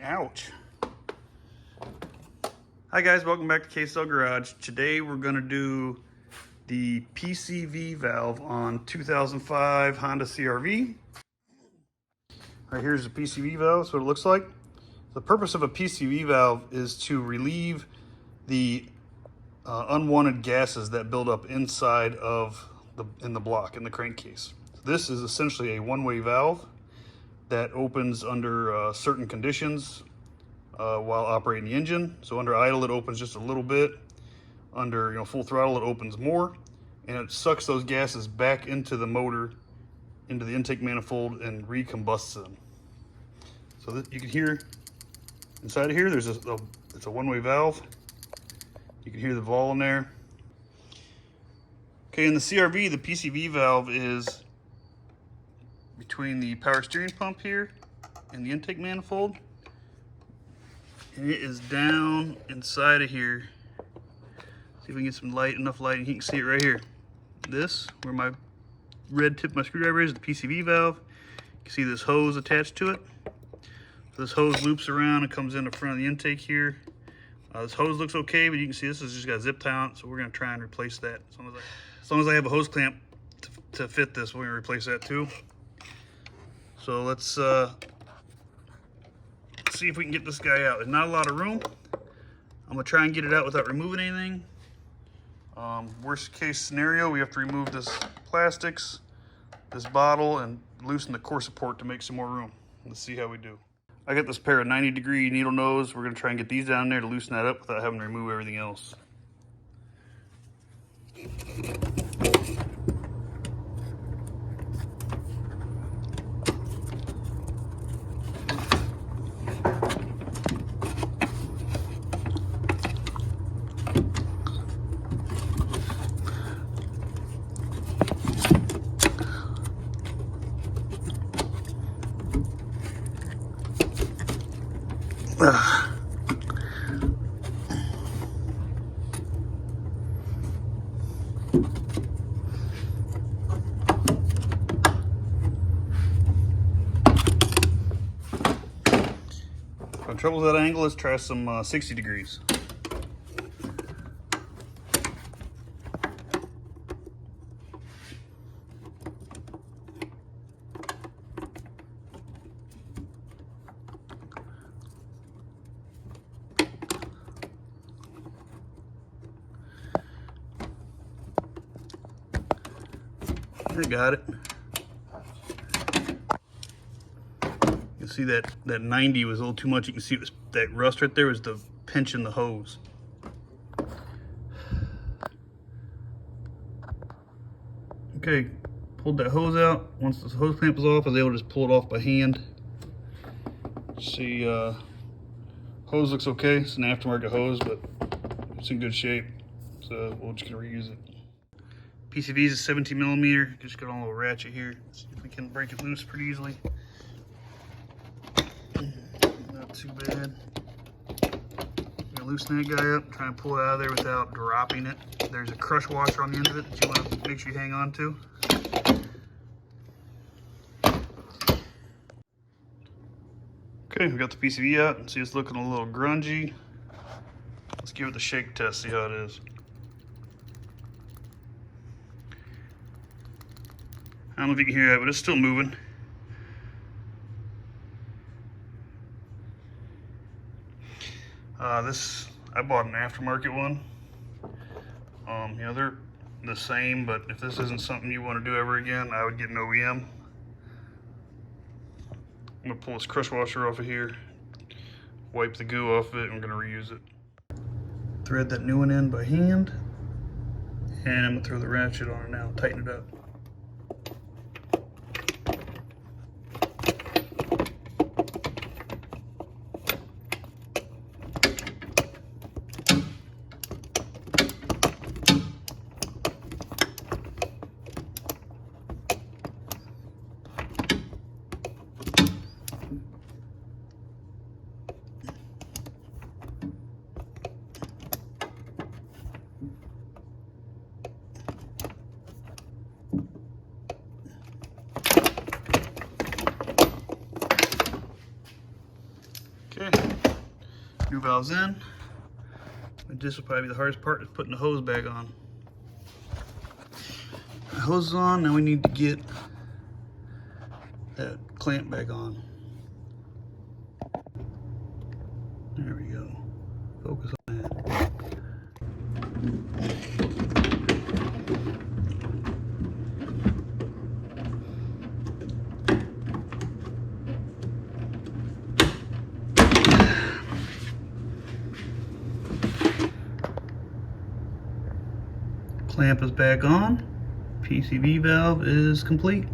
Ouch. Hi guys, welcome back to KSL Garage. Today we're going to do the PCV valve on 2005 Honda CRV. Alright, here's the PCV valve. That's what it looks like. The purpose of a PCV valve is to relieve the unwanted gases that build up inside of the block, in the crankcase. This is essentially a one-way valve that opens under certain conditions while operating the engine. So under idle it opens just a little bit. Under full throttle it opens more, and it sucks those gases back into the motor, into the intake manifold, and recombusts them. So that you can hear inside of here, it's a one-way valve. You can hear the vol in there. Okay, in the CRV, the PCV valve is between the power steering pump here and the intake manifold, and it is down inside of here. See if we can get some light, enough lighting. You can see it right here. This, where my red tip of my screwdriver is, the PCV valve. You can see this hose attached to it. So this hose loops around and comes in the front of the intake here. This hose looks okay, but you can see this has just got a zip tie on it, so we're going to try and replace that. As long as I have a hose clamp to fit this, we're going to replace that too. So let's see if we can get this guy out. There's not a lot of room. I'm going to try and get it out without removing anything. Worst case scenario, we have to remove this plastics, this bottle, and loosen the core support to make some more room. Let's see how we do. I got this pair of 90-degree needle nose. We're going to try and get these down there to loosen that up without having to remove everything else. For trouble with that angle, let's try some 60 degrees. I got it. You can see that 90 was a little too much. You can see it was, that rust right there was the pinch in the hose. Okay, pulled that hose out. Once the hose clamp was off, I was able to just pull it off by hand. See, hose looks okay. It's an aftermarket hose, but it's in good shape. So we're just gonna reuse it. PCV is a 17 millimeter. Just got a little ratchet here. Let's see if we can break it loose pretty easily. Not too bad. I'm gonna loosen that guy up, try and pull it out of there without dropping it. There's a crush washer on the end of it that you want to make sure you hang on to. Okay, we got the PCV out. See, it's looking a little grungy. Let's give it the shake test, see how it is. I don't know if you can hear that, but it's still moving. I bought an aftermarket one. They're the same, but if this isn't something you want to do ever again, I would get an OEM. I'm gonna pull this crush washer off of here, wipe the goo off of it, and we're gonna reuse it. Thread that new one in by hand, and I'm gonna throw the ratchet on it now, tighten it up. Okay, new valve's in. This will probably be the hardest part, is putting the hose back on. The hose is on, now we need to get that clamp back on. There we go. Focus on that. Clamp is back on. PCV valve is complete.